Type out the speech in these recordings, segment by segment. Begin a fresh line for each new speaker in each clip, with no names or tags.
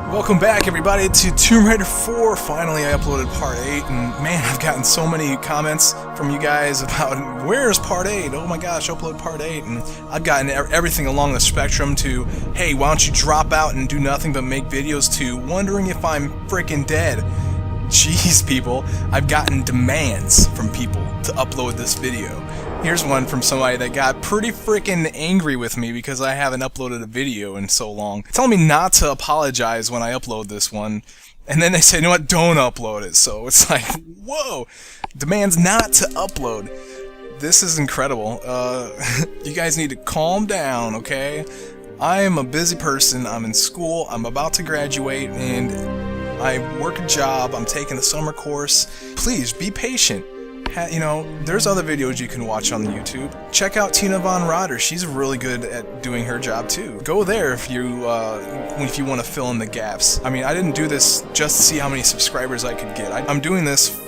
Welcome back, everybody, to Tomb Raider 4. Finally, I uploaded Part 8, and man, I've gotten so many comments from you guys about, where's Part 8? Oh my gosh, upload Part 8, and I've gotten everything along the spectrum to, hey, why don't you drop out and do nothing but make videos, to wondering if I'm freaking dead. Jeez, people, I've gotten demands from people to upload this video. Here's one from somebody that got pretty freaking angry with me because I haven't uploaded a video in so long, telling me not to apologize when I upload this one, and then they say, you know what, don't upload it. So it's like, whoa, demands not to upload. This is incredible. You guys need to calm down, okay? I am a busy person, I'm in school, I'm about to graduate, and I work a job, I'm taking a summer course. Please, be patient. You know, there's other videos you can watch on the YouTube. Check out Tina Von Rotter. She's really good at doing her job too. Go there if you want to fill in the gaps. I mean, I didn't do this just to see how many subscribers I could get. I'm doing this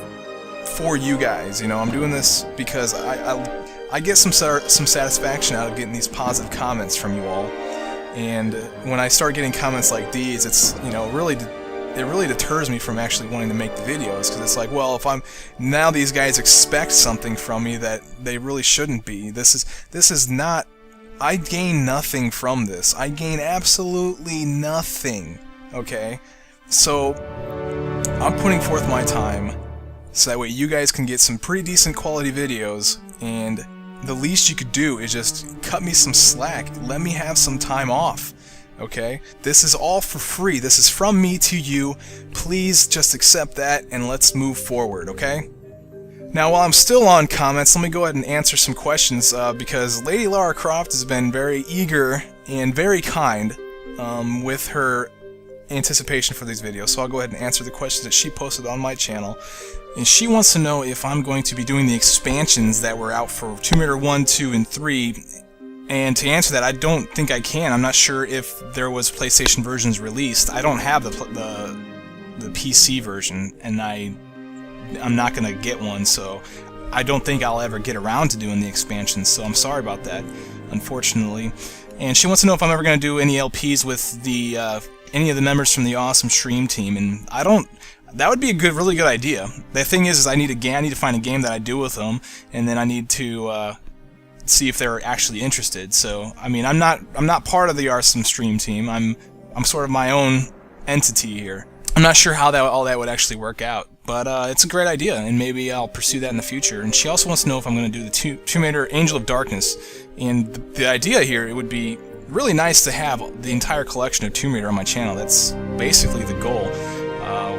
for you guys. You know, I'm doing this because I get some satisfaction out of getting these positive comments from you all. And when I start getting comments like these, it's, you know, it really deters me from actually wanting to make the videos, because it's like, well, now these guys expect something from me that they really shouldn't be. This is not, I gain nothing from this. I gain absolutely nothing, okay? So, I'm putting forth my time, so that way you guys can get some pretty decent quality videos, and the least you could do is just cut me some slack. Let me have some time off. Okay? This is all for free. This is from me to you. Please just accept that and let's move forward, okay? Now, while I'm still on comments, let me go ahead and answer some questions, because Lady Lara Croft has been very eager and very kind with her anticipation for these videos. So I'll go ahead and answer the questions that she posted on my channel. And she wants to know if I'm going to be doing the expansions that were out for Tomb Raider 1, 2, and 3. And to answer that, I don't think I can. I'm not sure if there was PlayStation versions released. I don't have the PC version, and I'm not gonna get one, so I don't think I'll ever get around to doing the expansions. So I'm sorry about that, unfortunately. And she wants to know if I'm ever gonna do any LPs with the any of the members from the Awesome Stream team, and I don't. That would be a really good idea. The thing is I need to find a game that I do with them, and then I need to see if they're actually interested. So I mean, I'm not part of the Awesome Stream team. I'm sort of my own entity here. I'm not sure how all that would actually work out, but it's a great idea, and maybe I'll pursue that in the future. And she also wants to know if I'm going to do the Tomb Raider Angel of Darkness. And the idea here, it would be really nice to have the entire collection of Tomb Raider on my channel. That's basically the goal.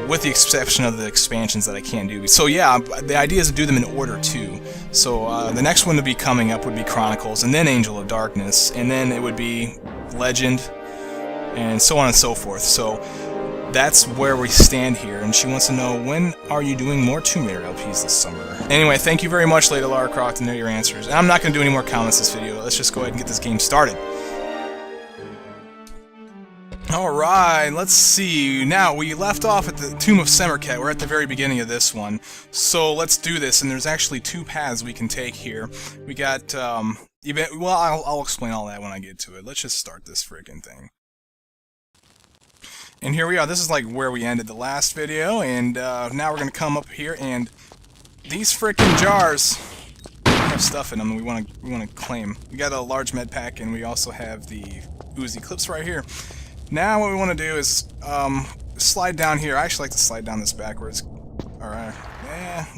With the exception of the expansions that I can't do. So yeah, the idea is to do them in order too. So the next one to be coming up would be Chronicles, and then Angel of Darkness, and then it would be Legend, and so on and so forth. So that's where we stand here, and she wants to know, when are you doing more Tomb Raider LPs this summer? Anyway, thank you very much, Lady Lara Croft, and there are your answers. And I'm not going to do any more comments this video. Let's just go ahead and get this game started. Alright, let's see. Now, we left off at the Tomb of Semerkhet. We're at the very beginning of this one. So let's do this, and there's actually two paths we can take here. We got, well, I'll explain all that when I get to it. Let's just start this friggin' thing. And here we are. This is like where we ended the last video, and now we're gonna come up here, and these frickin' jars have stuff in them we wanna claim. We got a large med pack, and we also have the Uzi clips right here. Now what we want to do is slide down here. I actually like to slide down this backwards. Alright.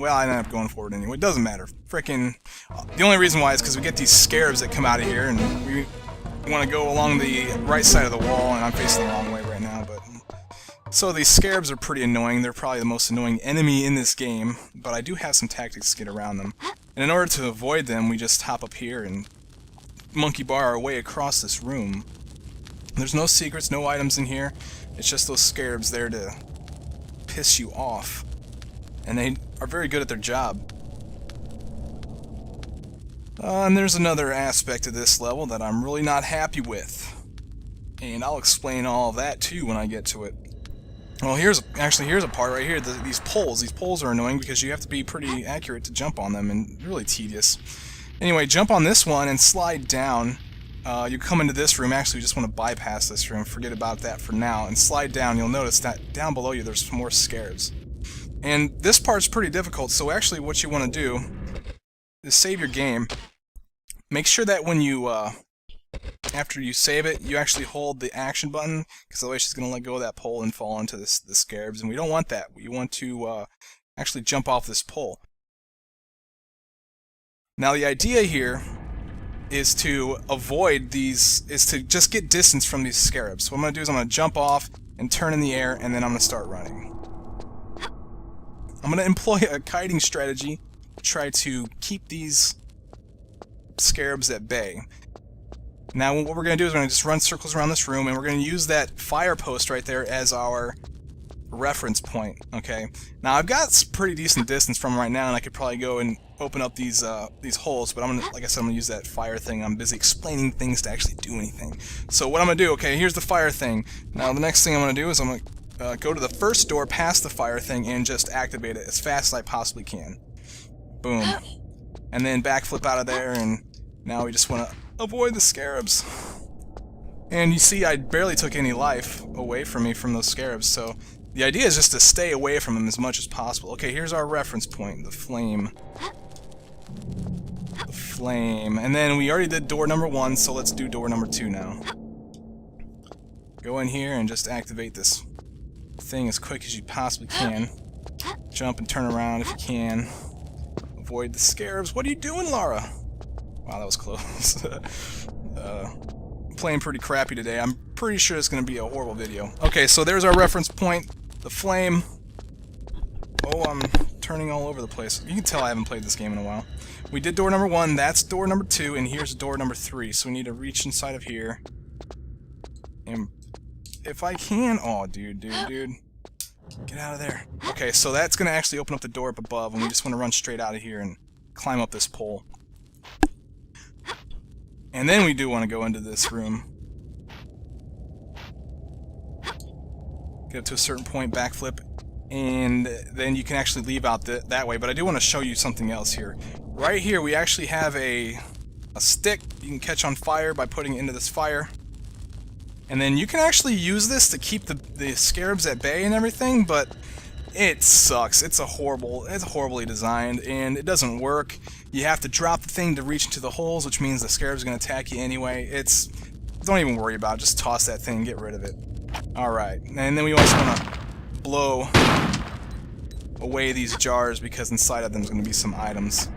Well, I ended up going forward anyway. It doesn't matter. Frickin'. The only reason why is because we get these scarabs that come out of here, and we want to go along the right side of the wall, and I'm facing the wrong way right now. But so these scarabs are pretty annoying. They're probably the most annoying enemy in this game, but I do have some tactics to get around them. And in order to avoid them, we just hop up here and monkey bar our way across this room. There's no secrets, no items in here. It's just those scarabs there to piss you off. And they are very good at their job. And there's another aspect of this level that I'm really not happy with. And I'll explain all of that too when I get to it. Well, here's a part right here. These poles. These poles are annoying because you have to be pretty accurate to jump on them, and really tedious. Anyway, jump on this one and slide down. you come into this room. Actually, you just want to bypass this room. Forget about that for now. And slide down. You'll notice that down below you there's more scarabs. And this part's pretty difficult, so actually what you want to do is save your game. Make sure that when you, after you save it, you actually hold the action button, because otherwise she's going to let go of that pole and fall into the scarabs, and we don't want that. We want to actually jump off this pole. Now the idea here is to avoid these, is to just get distance from these scarabs. So what I'm going to do is I'm going to jump off and turn in the air, and then I'm going to start running. I'm going to employ a kiting strategy to try to keep these scarabs at bay. Now what we're going to do is we're going to just run circles around this room, and we're going to use that fire post right there as our reference point. Okay. Now I've got pretty decent distance from right now, and I could probably go and open up these holes, but I'm gonna, like I said, I'm gonna use that fire thing. I'm busy explaining things to actually do anything. So what I'm gonna do? Okay, here's the fire thing. Now the next thing I'm gonna do is I'm gonna go to the first door past the fire thing and just activate it as fast as I possibly can. Boom. And then backflip out of there, and now we just want to avoid the scarabs. And you see I barely took any life away from me from those scarabs, so the idea is just to stay away from them as much as possible. Okay, here's our reference point, the flame. The flame. And then we already did door number 1, so let's do door number 2 now. Go in here and just activate this thing as quick as you possibly can. Jump and turn around if you can. Avoid the scarabs. What are you doing, Lara? Wow, that was close. Playing pretty crappy today. I'm pretty sure it's going to be a horrible video. Okay, so there's our reference point, the flame. Oh, I'm turning all over the place. You can tell I haven't played this game in a while. We did door number 1, that's door number 2, and here's door number 3. So we need to reach inside of here. And if I can... Oh, dude. Get out of there. Okay, so that's going to actually open up the door up above, and we just want to run straight out of here and climb up this pole. And then we do want to go into this room. Get up to a certain point, backflip, and then you can actually leave out that way. But I do want to show you something else here. Right here we actually have a stick you can catch on fire by putting it into this fire. And then you can actually use this to keep the scarabs at bay and everything, but it sucks. It's horribly designed, and it doesn't work. You have to drop the thing to reach into the holes, which means the scarab's are going to attack you anyway. Don't even worry about it. Just toss that thing and get rid of it. Alright, and then we also want to blow away these jars, because inside of them is going to be some items.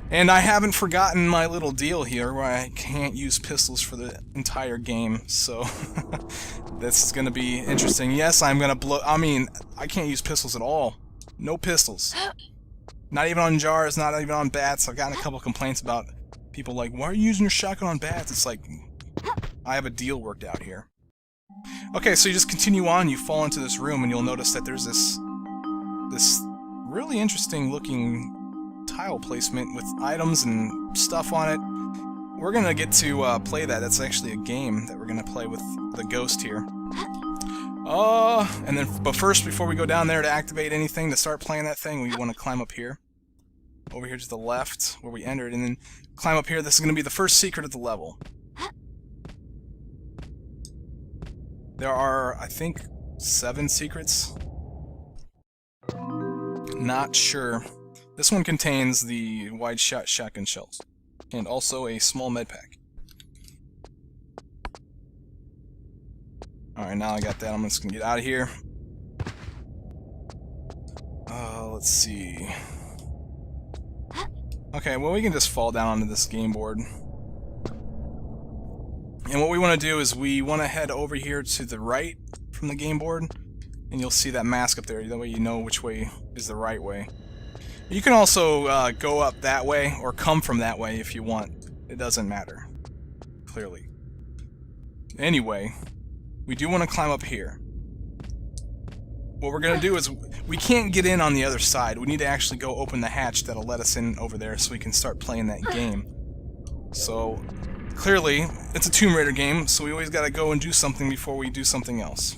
And I haven't forgotten my little deal here where I can't use pistols for the entire game, so this is going to be interesting. Yes, I'm going to blow... I mean, I can't use pistols at all. No pistols. Not even on jars, not even on bats. I've gotten a couple complaints about people like, why are you using your shotgun on bats? It's like, I have a deal worked out here. Okay, so you just continue on, you fall into this room, and you'll notice that there's this really interesting looking tile placement with items and stuff on it. We're gonna get to play that. That's actually a game that we're gonna play with the ghost here. But first, before we go down there to activate anything, to start playing that thing, we want to climb up here. Over here to the left, where we entered, and then climb up here. This is gonna be the first secret of the level. There are, I think, 7 secrets. Not sure. This one contains the wide-shot shotgun shells, and also a small med pack. Alright, now I got that. I'm just gonna get out of here. Let's see. Okay, well, we can just fall down onto this game board. And what we want to do is we want to head over here to the right from the game board, and you'll see that mask up there. That way you know which way is the right way. You can also go up that way or come from that way if you want. It doesn't matter, clearly. Anyway, we do want to climb up here. What we're going to do is, we can't get in on the other side. We need to actually go open the hatch that'll let us in over there so we can start playing that game. So, clearly, it's a Tomb Raider game, so we always got to go and do something before we do something else.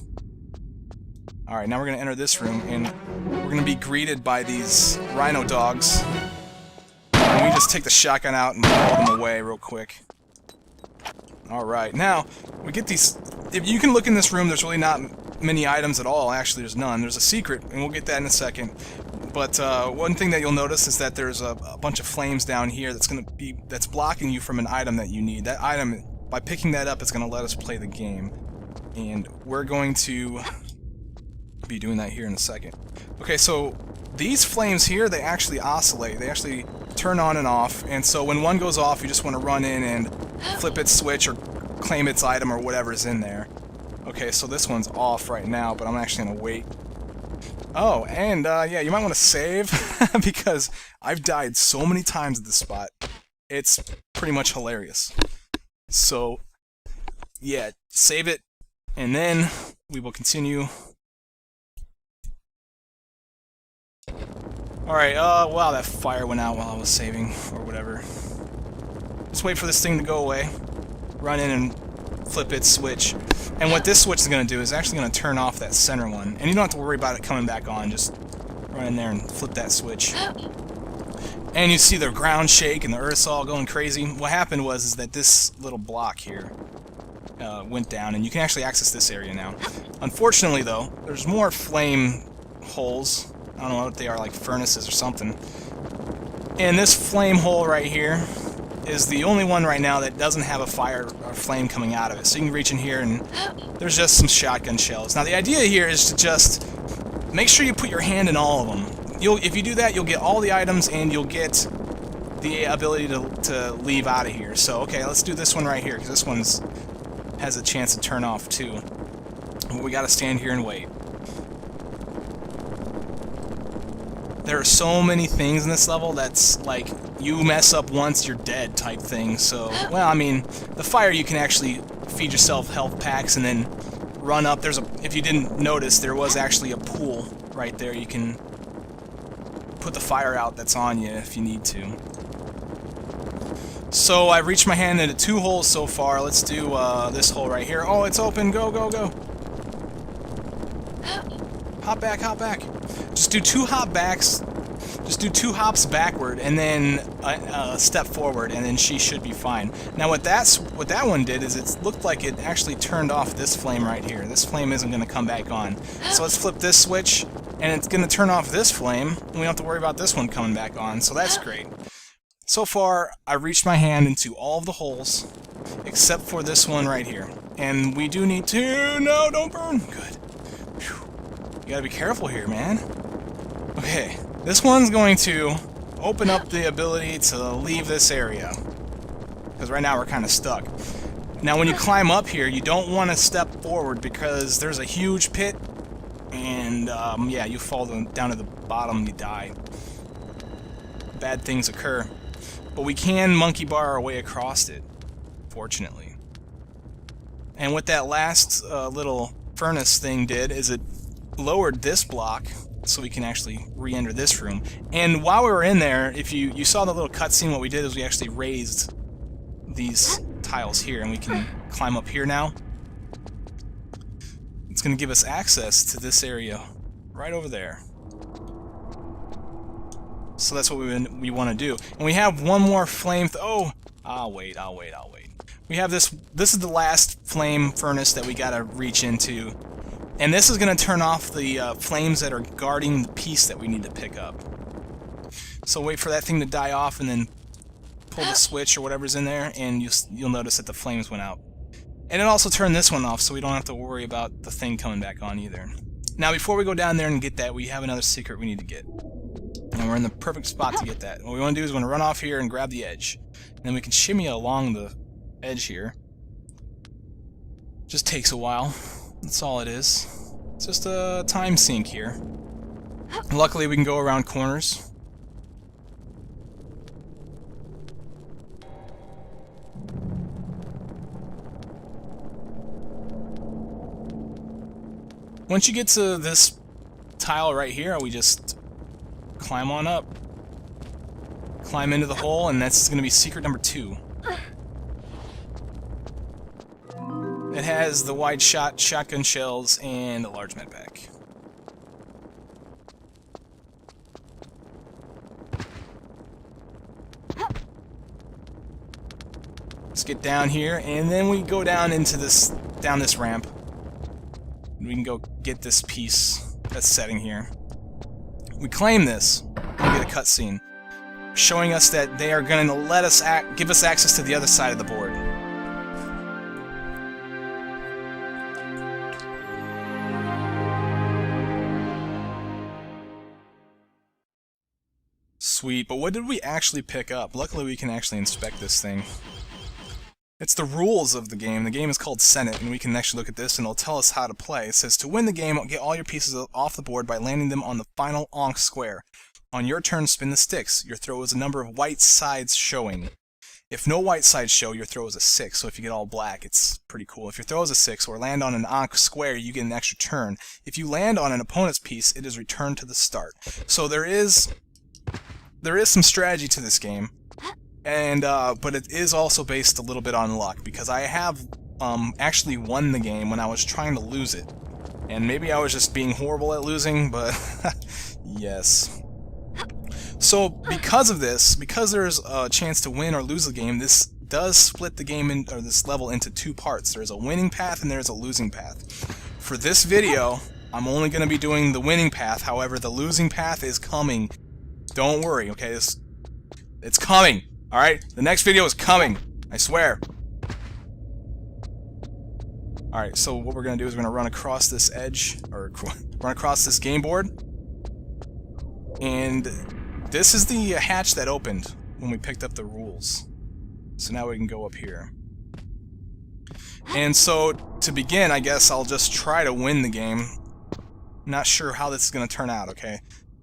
Alright, now we're going to enter this room, and we're going to be greeted by these rhino dogs. And we just take the shotgun out and haul them away real quick. Alright, now, we get these... If you can look in this room, there's really not many items at all. Actually, there's none. There's a secret, and we'll get that in a second. But one thing that you'll notice is that there's a bunch of flames down here that's blocking you from an item that you need. That item, by picking that up, it's going to let us play the game. And we're going to be doing that here in a second. Okay, so these flames here, they actually oscillate. They actually turn on and off. And so when one goes off, you just want to run in and flip its switch or claim its item or whatever's in there. Okay, so this one's off right now, but I'm actually going to wait. Oh, and yeah, you might want to save because I've died so many times at this spot. It's pretty much hilarious. So, yeah, save it, and then we will continue. Alright, wow, that fire went out while I was saving, or whatever. Just wait for this thing to go away. Run in and flip its switch. And what this switch is going to do is actually going to turn off that center one. And you don't have to worry about it coming back on. Just run in there and flip that switch. And you see the ground shake and the earth's all going crazy. What happened was that this little block here went down, and you can actually access this area now. Unfortunately, though, there's more flame holes. I don't know what they are, like furnaces or something. And this flame hole right here is the only one right now that doesn't have a fire or flame coming out of it. So you can reach in here and there's just some shotgun shells. Now the idea here is to just make sure you put your hand in all of them. If you do that, you'll get all the items and you'll get the ability to leave out of here. So okay, let's do this one right here because this one's has a chance to turn off too. But we gotta stand here and wait. There are so many things in this level that's like, you mess up once, you're dead type thing. So, well, I mean, the fire you can actually feed yourself health packs and then run up. If you didn't notice, there was actually a pool right there. You can put the fire out that's on you if you need to. So I've reached my hand into 2 holes so far. Let's do this hole right here. Oh, it's open. Go, go, go. Hop back, hop back. Just do 2 hop backs. Just do 2 hops backward and then a step forward, and then she should be fine. Now what that one did is it looked like it actually turned off this flame right here. This flame isn't going to come back on. So let's flip this switch, and it's going to turn off this flame, and we don't have to worry about this one coming back on. So that's great. So far, I reached my hand into all of the holes, except for this one right here. And we do need to... No, don't burn! Good. Whew. You gotta be careful here, man. Okay, this one's going to open up the ability to leave this area. Because right now we're kind of stuck. Now when you climb up here, you don't want to step forward because there's a huge pit. And, yeah, you fall down to the bottom, you die. Bad things occur. But we can monkey bar our way across it, fortunately. And what that last little furnace thing did is it lowered this block so we can actually re-enter this room. And while we were in there, if you saw the little cutscene, what we did is we actually raised these tiles here, and we can climb up here now. It's going to give us access to this area right over there. So that's what we want to do. And we have one more flame... Oh! I'll wait. We have this... This is the last flame furnace that we gotta reach into. And this is going to turn off the flames that are guarding the piece that we need to pick up. So wait for that thing to die off and then pull the switch or whatever's in there, and you'll notice that the flames went out. And it also turned this one off, so we don't have to worry about the thing coming back on either. Now before we go down there and get that, we have another secret we need to get. And we're in the perfect spot to get that. What we want to do is we want to run off here and grab the edge. And then we can shimmy along the edge here. Just takes a while. That's all it is. It's just a time sink here. Luckily we can go around corners. Once you get to this tile right here, we just climb on up. Climb into the hole, and that's going to be secret number 2. It has the wide shotgun shells and a large med pack. Just get down here, and then we go down into this ramp. We can go get this piece that's setting here. We claim this. We get a cutscene showing us that they are going to let us give us access to the other side of the board. Sweet, but what did we actually pick up? Luckily we can actually inspect this thing. It's the rules of the game. The game is called Senet, and we can actually look at this and it'll tell us how to play. It says, to win the game, get all your pieces off the board by landing them on the final Ankh square. On your turn, spin the sticks. Your throw is a number of white sides showing. If no white sides show, your throw is a 6, so if you get all black, it's pretty cool. If your throw is a 6 or land on an Ankh square, you get an extra turn. If you land on an opponent's piece, it is returned to the start. So there is some strategy to this game. And but it is also based a little bit on luck, because I have actually won the game when I was trying to lose it. And maybe I was just being horrible at losing, but yes. So because of this, because there's a chance to win or lose the game, this does split the game or this level into 2 parts. There's a winning path and there's a losing path. For this video, I'm only going to be doing the winning path. However, the losing path is coming. Don't worry, okay? It's coming. Alright, the next video is coming. I swear. Alright, so what we're going to do is we're going to run across this edge, or run across this game board. And this is the hatch that opened when we picked up the rules. So now we can go up here. And so, to begin, I guess I'll just try to win the game. Not sure how this is going to turn out, okay?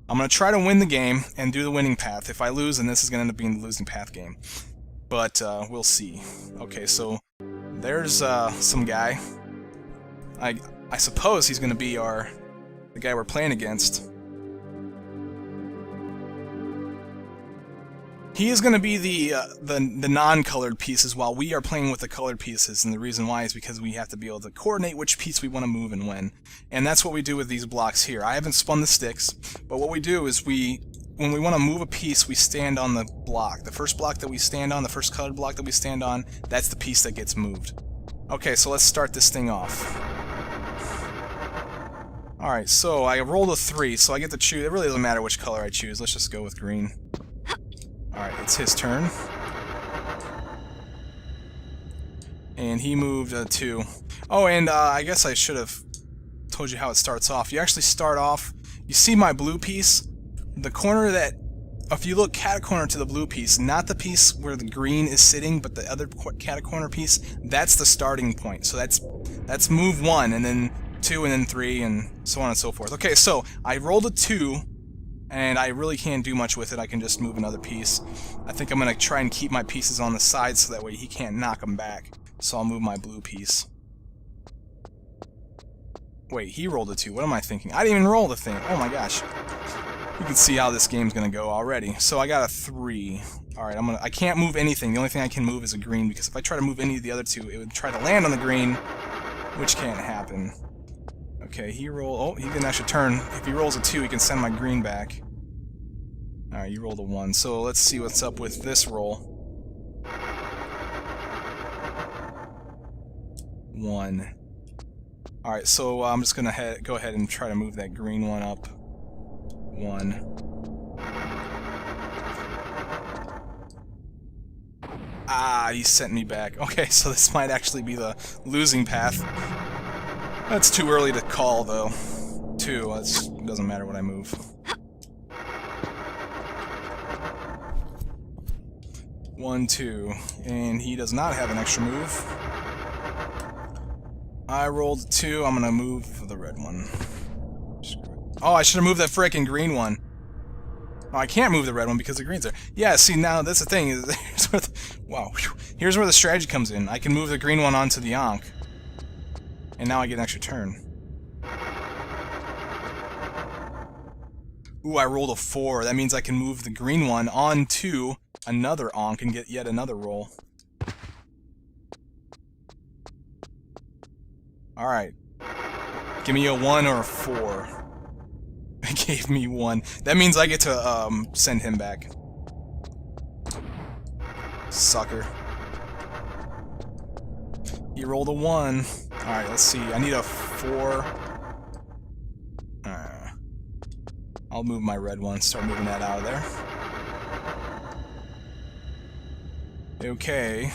I'm going to try to win the game and do the winning path. If I lose, then this is going to end up being the losing path game. But we'll see. Okay, so there's some guy. I suppose he's going to be the guy we're playing against. He is going to be the non-colored pieces while we are playing with the colored pieces, and the reason why is because we have to be able to coordinate which piece we want to move and when. And that's what we do with these blocks here. I haven't spun the sticks, but what we do is when we want to move a piece, we stand on the block. The first block that we stand on, the first colored block that we stand on, that's the piece that gets moved. Okay, so let's start this thing off. Alright, so I rolled a 3, so I get to choose. It really doesn't matter which color I choose. Let's just go with green. Alright, it's his turn. And he moved 2. Oh, and I guess I should have told you how it starts off. You actually start off, you see my blue piece? The corner that, if you look cat-corner to the blue piece, not the piece where the green is sitting, but the other cat-corner piece, that's the starting point. So that's move 1, and then 2, and then 3, and so on and so forth. Okay, so I rolled a 2. And I really can't do much with it. I can just move another piece. I think I'm going to try and keep my pieces on the side so that way he can't knock them back. So I'll move my blue piece. Wait, he rolled a 2. What am I thinking? I didn't even roll the thing. Oh my gosh. You can see how this game's going to go already. So I got a 3. Alright, I can't move anything. The only thing I can move is a green, because if I try to move any of the other 2, it would try to land on the green, which can't happen. Okay, he rolled. Oh, he didn't actually turn. If he rolls a 2, he can send my green back. Alright, you rolled a 1. So let's see what's up with this roll. 1. Alright, so I'm just gonna go ahead and try to move that green one up. 1. Ah, he sent me back. Okay, so this might actually be the losing path. That's too early to call, though. 2, it doesn't matter what I move. 1, 2, and he does not have an extra move. I rolled a 2, I'm gonna move the red one. Oh, I should have moved that frickin' green one. Oh, I can't move the red one because the green's there. Yeah, see, now that's the thing. Wow. Here's where the strategy comes in. I can move the green one onto the Ankh. And now I get an extra turn. Ooh, I rolled a 4. That means I can move the green one onto another Ankh and get yet another roll. Alright. Give me a 1 or a 4. It gave me 1. That means I get to send him back. Sucker. He rolled a 1. Alright, let's see. I need a 4. I'll move my red one. Start moving that out of there. Okay.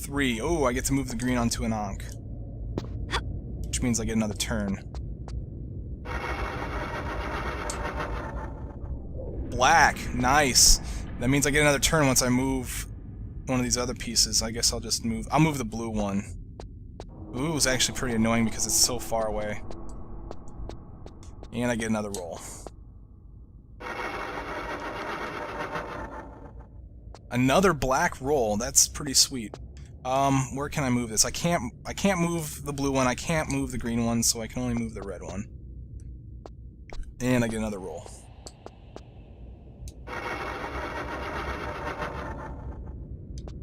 Three. Oh, I get to move the green onto an Ankh. Which means I get another turn. Black. Nice. That means I get another turn once I move one of these other pieces. I guess I'll just move... I'll move the blue one. Blue is actually pretty annoying because it's so far away. And I get another roll. Another black roll. That's pretty sweet. Where can I move this? I can't move the blue one. I can't move the green one, so I can only move the red one. And I get another roll.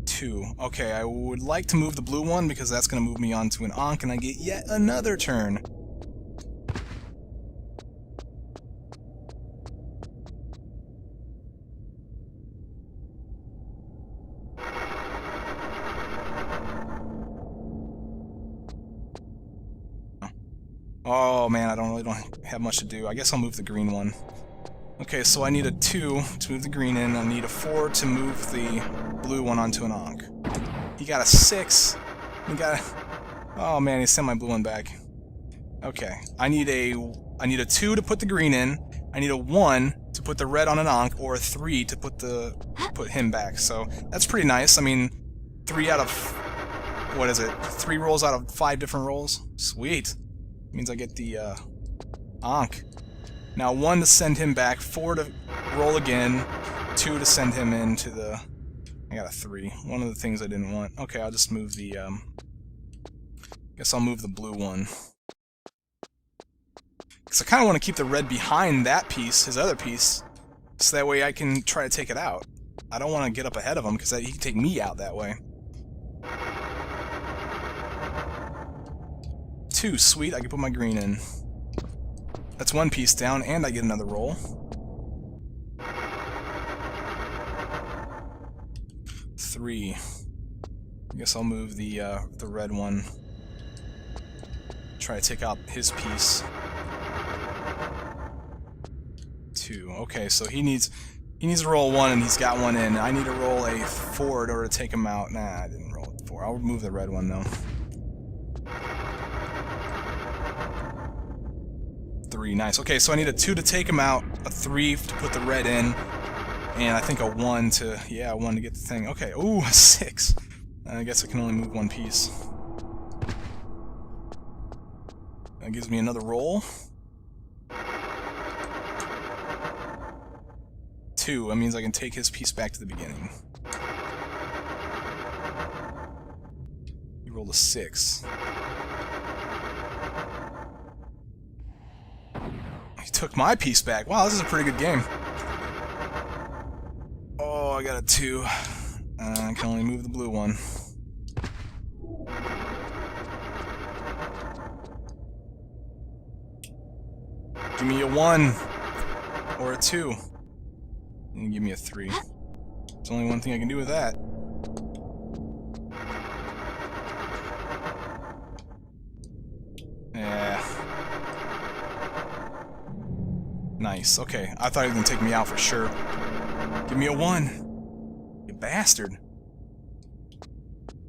Two. Okay, I would like to move the blue one because that's going to move me onto an Ankh, and I get yet another turn. Oh man, I don't have much to do. I guess I'll move the green one. Okay, so I need a 2 to move the green in. I need a 4 to move the blue one onto an Ankh. He got a 6. He got a... Oh man, he sent my blue one back. Okay, I need a 2 to put the green in. I need a 1 to put the red on an Ankh, or a 3 to put him back. So that's pretty nice. I mean, 3 out of... What is it? 3 rolls out of 5 different rolls? Sweet. Means I get the Ankh. Now 1 to send him back, 4 to roll again, 2 to send him into the... I got a 3. One of the things I didn't want. Okay, I'll just move the... Guess I'll move the blue one. Because I kind of want to keep the red behind that piece, his other piece, so that way I can try to take it out. I don't want to get up ahead of him, because he can take me out that way. 2, sweet, I can put my green in. That's 1 piece down, and I get another roll. 3. I guess I'll move the red one. Try to take out his piece. 2. Okay, so he needs to roll 1, and he's got 1 in. I need to roll a 4 in order to take him out. Nah, I didn't roll a 4. I'll remove the red one though. 3, nice. Okay, so I need a 2 to take him out, a 3 to put the red in, and I think a 1 to... Yeah, 1 to get the thing. Okay, ooh, a 6. I guess I can only move 1 piece. That gives me another roll. 2, that means I can take his piece back to the beginning. He rolled a 6. He took my piece back. Wow, this is a pretty good game. Oh, I got a 2. I can only move the blue one. Give me a 1 or a 2. And give me a 3. There's only one thing I can do with that. Yeah. Nice. Okay, I thought he was gonna take me out for sure. Give me a 1. You bastard.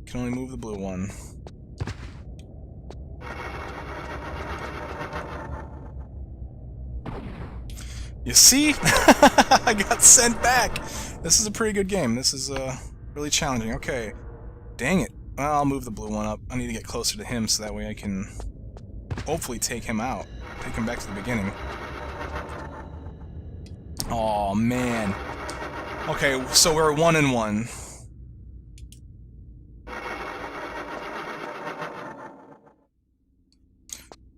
Can only move the blue one. You see? I got sent back! This is a pretty good game. This is really challenging. Okay. Dang it. Well, I'll move the blue one up. I need to get closer to him so that way I can hopefully take him out. Take him back to the beginning. Oh man. Okay, so we're 1 and 1.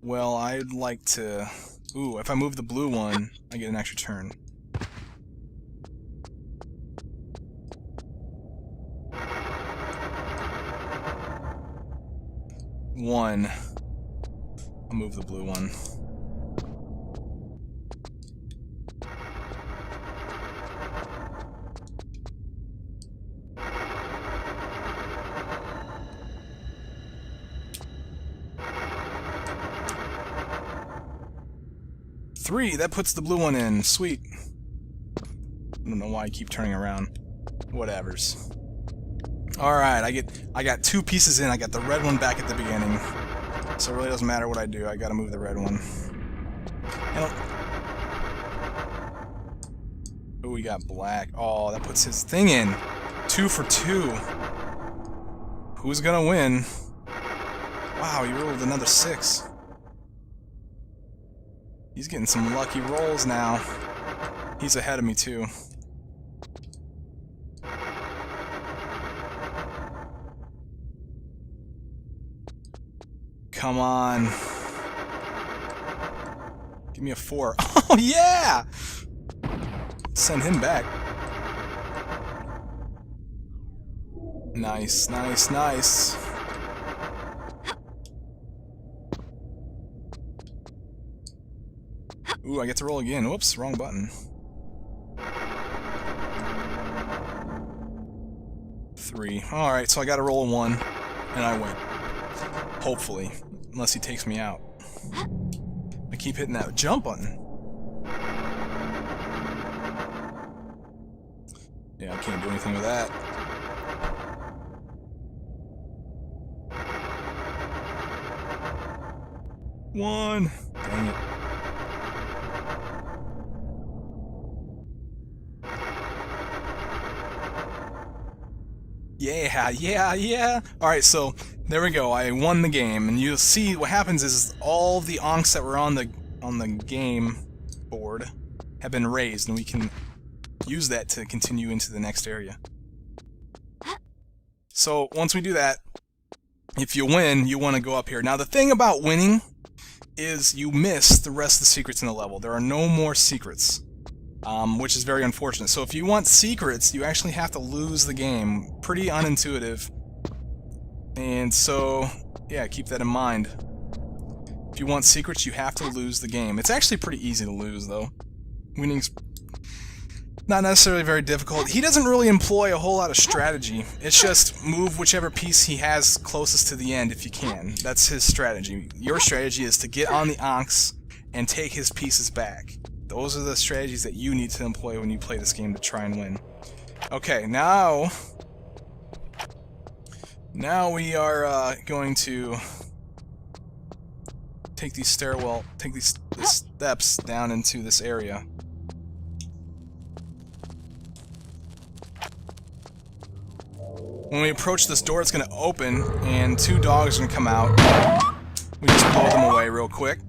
Well, I'd like to... Ooh, if I move the blue one, I get an extra turn. One. I'll move the blue one. 3. That puts the blue one in. Sweet. I don't know why I keep turning around. Whatevers. Alright, I got 2 pieces in. I got the red one back at the beginning. So it really doesn't matter what I do. I gotta move the red one. Oh, we got black. Oh, that puts his thing in. 2 for 2. Who's gonna win? Wow, he rolled another 6. He's getting some lucky rolls now. He's ahead of me, too. Come on. Give me a 4. Oh, yeah! Send him back. Nice, nice, nice. Ooh, I get to roll again. Whoops, wrong button. 3. Alright, so I gotta roll a 1, and I win. Hopefully. Unless he takes me out. I keep hitting that jump button. Yeah, I can't do anything with that. One. Dang it. Yeah, yeah, yeah. Alright, so there we go. I won the game, and you'll see what happens is all the onks that were on the game board have been raised, and we can use that to continue into the next area. So once we do that, if you win, you want to go up here. Now the thing about winning is you miss the rest of the secrets in the level. There are no more secrets, which is very unfortunate. So if you want secrets, you actually have to lose the game. Pretty unintuitive. And so, yeah, keep that in mind. If you want secrets, you have to lose the game. It's actually pretty easy to lose, though. Winning's not necessarily very difficult. He doesn't really employ a whole lot of strategy. It's just move whichever piece he has closest to the end if you can. That's his strategy. Your strategy is to get on the onks and take his pieces back. Those are the strategies that you need to employ when you play this game to try and win. Okay, now we are going to take these steps down into this area. When we approach this door, it's going to open, and 2 dogs are going to come out. We just blow them away real quick.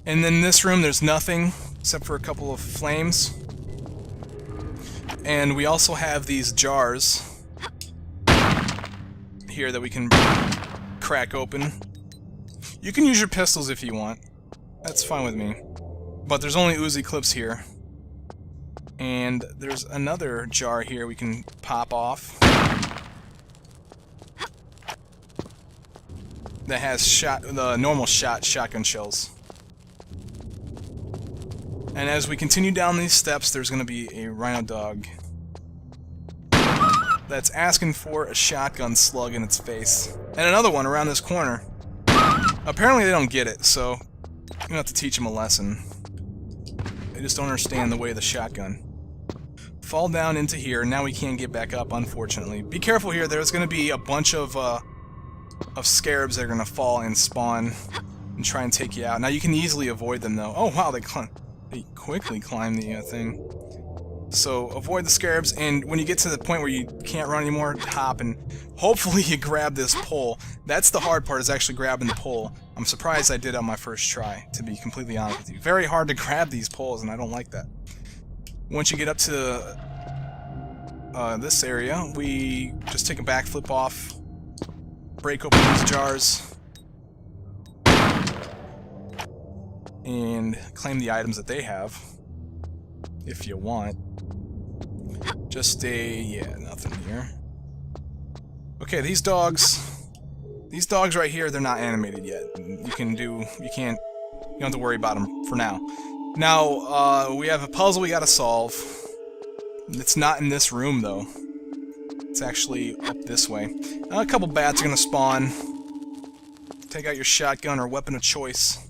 And then in this room, there's nothing except for a couple of flames. And we also have these jars here that we can crack open. You can use your pistols if you want. That's fine with me. But there's only Uzi clips here. And there's another jar here we can pop off that has the normal shotgun shells. And as we continue down these steps, there's going to be a rhino dog that's asking for a shotgun slug in its face. And another one around this corner. Apparently they don't get it, so you're going to have to teach them a lesson. They just don't understand the way of the shotgun. Fall down into here. Now we can't get back up, unfortunately. Be careful here. There's going to be a bunch of scarabs that are going to fall and spawn and try and take you out. Now you can easily avoid them, though. Oh wow, they quickly climb the thing. So avoid the scarabs, and when you get to the point where you can't run anymore, hop, and hopefully you grab this pole. That's the hard part, is actually grabbing the pole. I'm surprised I did on my first try, to be completely honest with you. Very hard to grab these poles, and I don't like that. Once you get up to this area, we just take a backflip off, break open these jars, and claim the items that they have, if you want. Just yeah, nothing here. Okay, these dogs right here, they're not animated yet. You don't have to worry about them for now. Now, we have a puzzle we gotta solve. It's not in this room, though. It's actually up this way. A couple bats are gonna spawn. Take out your shotgun or weapon of choice.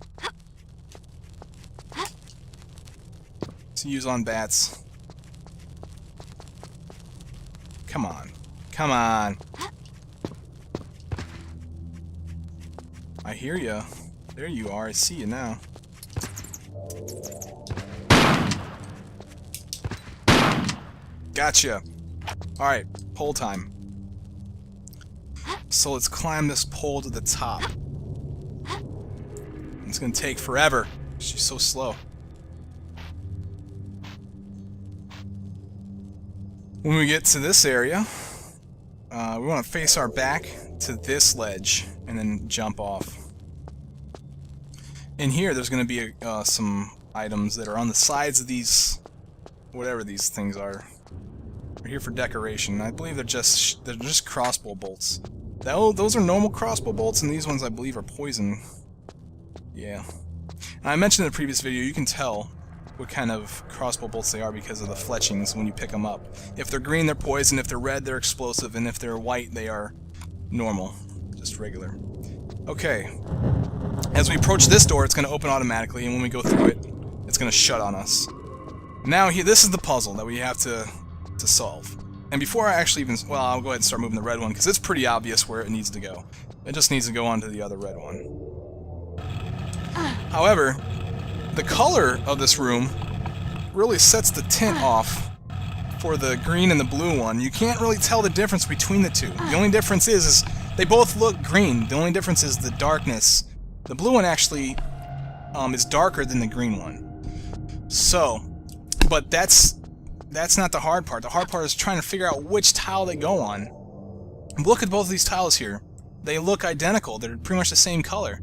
to use on bats. Come on. Come on. I hear ya. There you are. I see you now. Gotcha. Alright, pole time. So let's climb this pole to the top. It's gonna take forever. She's so slow. When we get to this area, we want to face our back to this ledge and then jump off. In here, there's going to be some items that are on the sides of these, whatever these things are. They're here for decoration. I believe they're just crossbow bolts. Those are normal crossbow bolts, and these ones I believe are poison. Yeah. And I mentioned in the previous video, you can tell what kind of crossbow bolts they are because of the fletchings when you pick them up. If they're green, they're poison. If they're red, they're explosive. And if they're white, they are normal. Just regular. Okay. As we approach this door, it's going to open automatically, and when we go through it, it's going to shut on us. Now, this is the puzzle that we have to solve. And before I actually even... Well, I'll go ahead and start moving the red one, because it's pretty obvious where it needs to go. It just needs to go onto the other red one. However, the color of this room really sets the tint off for the green and the blue one. You can't really tell the difference between the two. The only difference is they both look green. The only difference is the darkness. The blue one actually is darker than the green one. So, but that's not the hard part. The hard part is trying to figure out which tile they go on. Look at both of these tiles here. They look identical. They're pretty much the same color.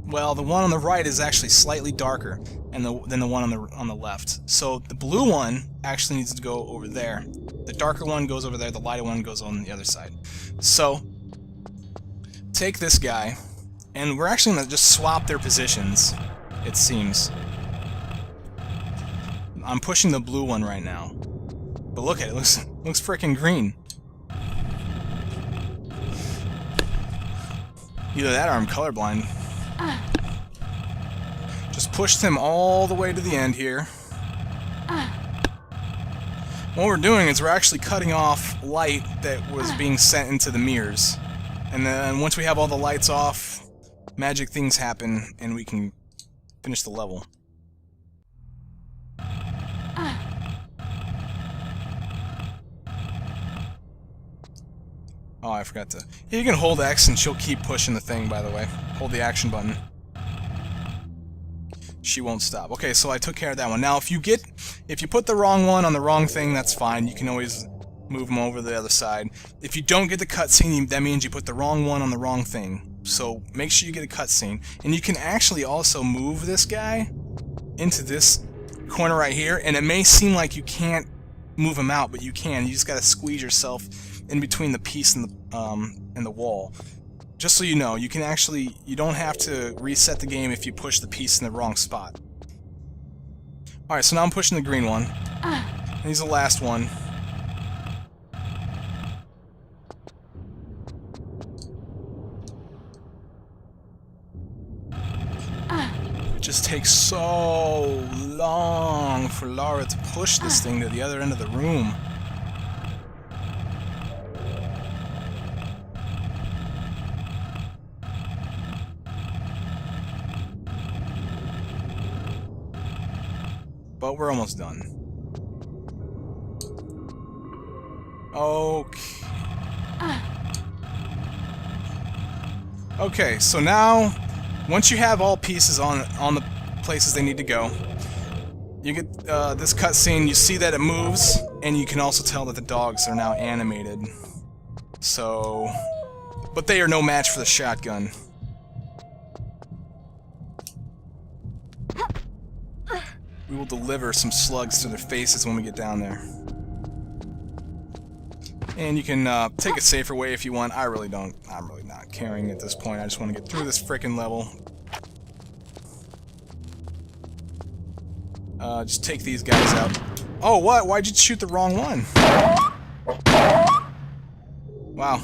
Well, the one on the right is actually slightly darker than the one on the left. So the blue one actually needs to go over there. The darker one goes over there. The lighter one goes on the other side. So take this guy, and we're actually going to just swap their positions, it seems. I'm pushing the blue one right now. But look at it. It looks freaking green. Either that or I'm colorblind. Just push them all the way to the end here. What we're doing is we're actually cutting off light that was being sent into the mirrors. And then once we have all the lights off, magic things happen and we can finish the level. Oh, I forgot to... You can hold X and she'll keep pushing the thing, by the way. Hold the action button. She won't stop. Okay, so I took care of that one. Now, if you put the wrong one on the wrong thing, that's fine. You can always move them over to the other side. If you don't get the cutscene, that means you put the wrong one on the wrong thing. So make sure you get a cutscene. And you can actually also move this guy into this corner right here, and it may seem like you can't move him out, but you can. You just gotta squeeze yourself in between the piece and the wall. Just so you know, you don't have to reset the game if you push the piece in the wrong spot. Alright, so now I'm pushing the green one. And he's the last one. It just takes so long for Lara to push this thing to the other end of the room. But we're almost done. Okay. Okay, so now, once you have all pieces on the places they need to go, you get this cutscene. You see that it moves, and you can also tell that the dogs are now animated. So, but they are no match for the shotgun. We will deliver some slugs to their faces when we get down there. And you can take a safer way if you want. I'm really not caring at this point. I just want to get through this frickin' level. Just take these guys out. Oh, what? Why'd you shoot the wrong one? Wow.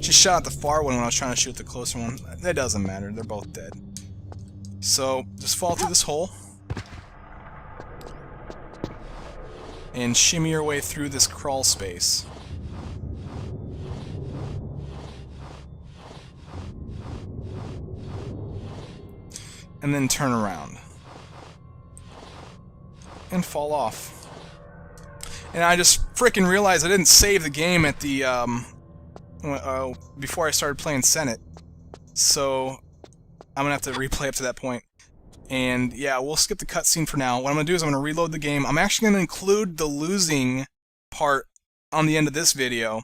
She shot at the far one when I was trying to shoot the closer one. That doesn't matter. They're both dead. So, just fall through this hole. and shimmy your way through this crawl space. And then turn around. And fall off. And I just frickin' realized I didn't save the game at the, before I started playing Senet. So, I'm gonna have to replay up to that point. And yeah, we'll skip the cutscene for now. What I'm gonna do is I'm gonna reload the game. I'm actually gonna include the losing part on the end of this video.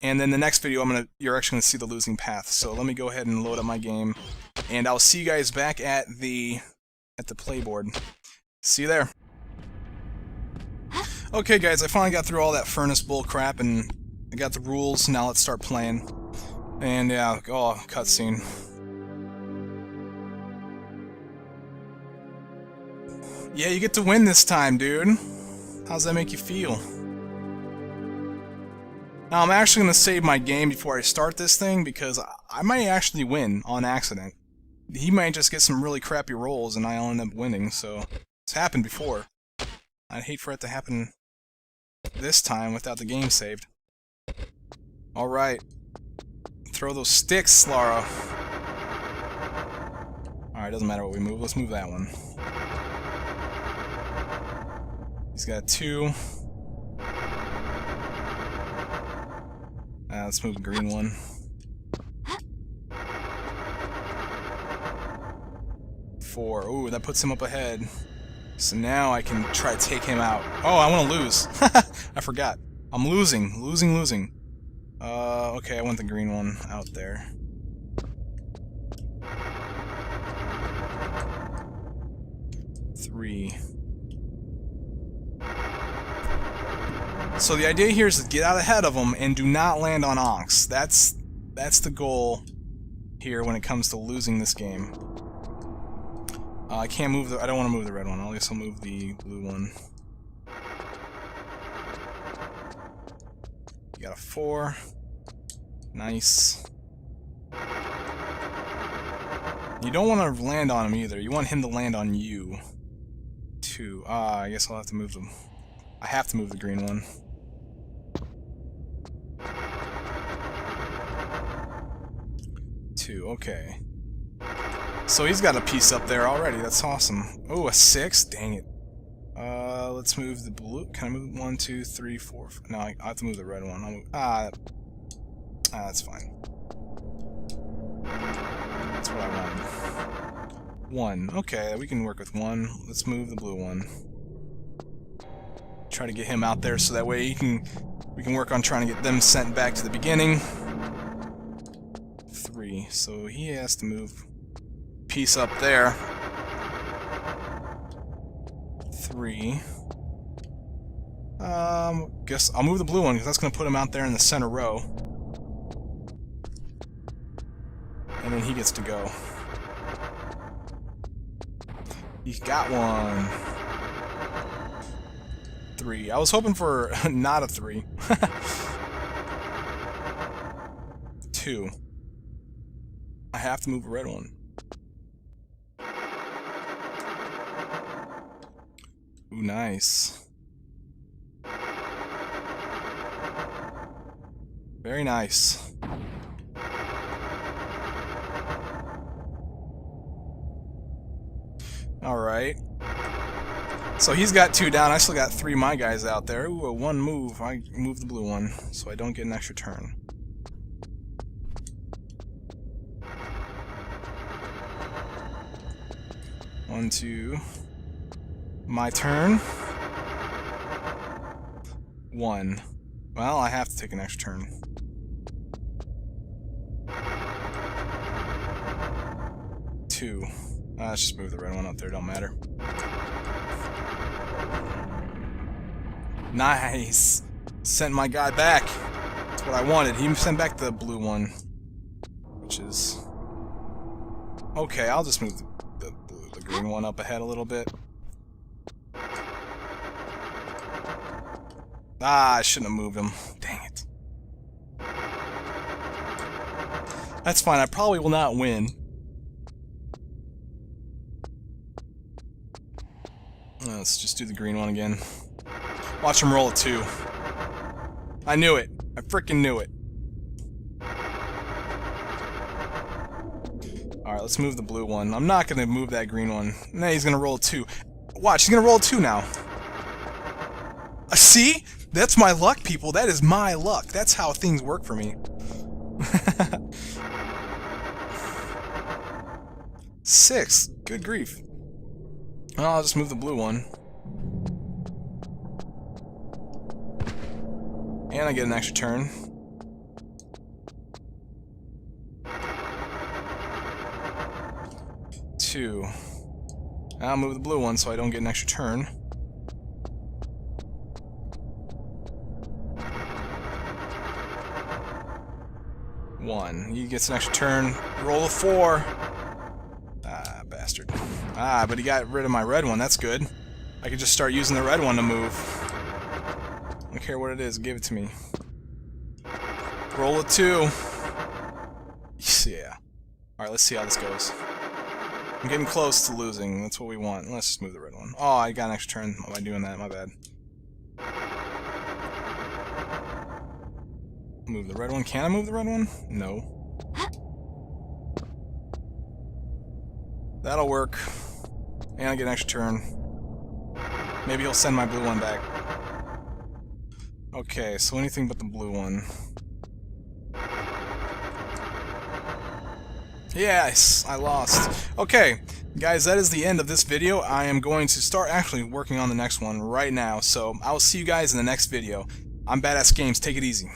And then the next video, you're actually gonna see the losing path. So let me go ahead and load up my game. And I'll see you guys back at the playboard. See you there. Okay guys, I finally got through all that furnace bull crap and I got the rules. Now let's start playing. And yeah, oh, cutscene. Yeah, you get to win this time, dude. How's that make you feel? Now I'm actually going to save my game before I start this thing because I might actually win on accident. He might just get some really crappy rolls and I'll end up winning, so it's happened before. I'd hate for it to happen this time without the game saved. Alright. Throw those sticks, Lara. Alright, doesn't matter what we move. Let's move that one. He's got 2. Let's move the green one. 4. Ooh, that puts him up ahead. So now I can try to take him out. Oh, I want to lose. I forgot. I'm losing. Losing. Okay, I want the green one out there. Three. So the idea here is to get out ahead of them and do not land on Onks. That's the goal here when it comes to losing this game. I can't move I don't want to move the red one. I guess I'll move the blue one. You got a 4. Nice. You don't want to land on him either. You want him to land on you. 2. I guess I'll have to move them. I have to move the green one. 2. Okay. So he's got a piece up there already. That's awesome. Oh, a 6? Dang it. Let's move the blue. Can I move 1, 2, 3, 4? No, I have to move the red one. I'll move, that's fine. That's what I wanted. 1. Okay, we can work with 1. Let's move the blue one. Try to get him out there so that way we can work on trying to get them sent back to the beginning. 3. So he has to move piece up there. 3. Guess I'll move the blue one because that's going to put him out there in the center row. And then he gets to go. He's got 1. 3. I was hoping for not a 3. 2. I have to move a red one. Ooh, nice. Very nice. Alright. So he's got 2 down. I still got 3 my guys out there. Ooh, a 1 move. I move the blue one, so I don't get an extra turn. One, 2. My turn. 1. Well, I have to take an extra turn. 2. Let's just move the red one up there, don't matter. Nice! Sent my guy back. That's what I wanted. He sent back the blue one. Which is... Okay, I'll just move the green one up ahead a little bit. I shouldn't have moved him. Dang it. That's fine, I probably will not win. Let's just do the green one again. Watch him roll a 2. I knew it. I freaking knew it. Alright, let's move the blue one. I'm not going to move that green one. Nah, he's going to roll a 2. Watch, he's going to roll a 2 now. See? That's my luck, people. That is my luck. That's how things work for me. 6. Good grief. Well, I'll just move the blue one. And I get an extra turn. Two. I'll move the blue one so I don't get an extra turn. One. He gets an extra turn. Roll a 4. Ah, bastard. Ah, but he got rid of my red one. That's good. I could just start using the red one to move. I don't care what it is. Give it to me. Roll a 2. Yeah. Alright, let's see how this goes. I'm getting close to losing. That's what we want. Let's just move the red one. Oh, I got an extra turn by doing that. My bad. Move the red one. Can I move the red one? No. That'll work. And I get an extra turn. Maybe he'll send my blue one back. Okay, so anything but the blue one. Yes, I lost. Okay, guys, that is the end of this video. I am going to start actually working on the next one right now. So I'll see you guys in the next video. I'm Badass Games. Take it easy.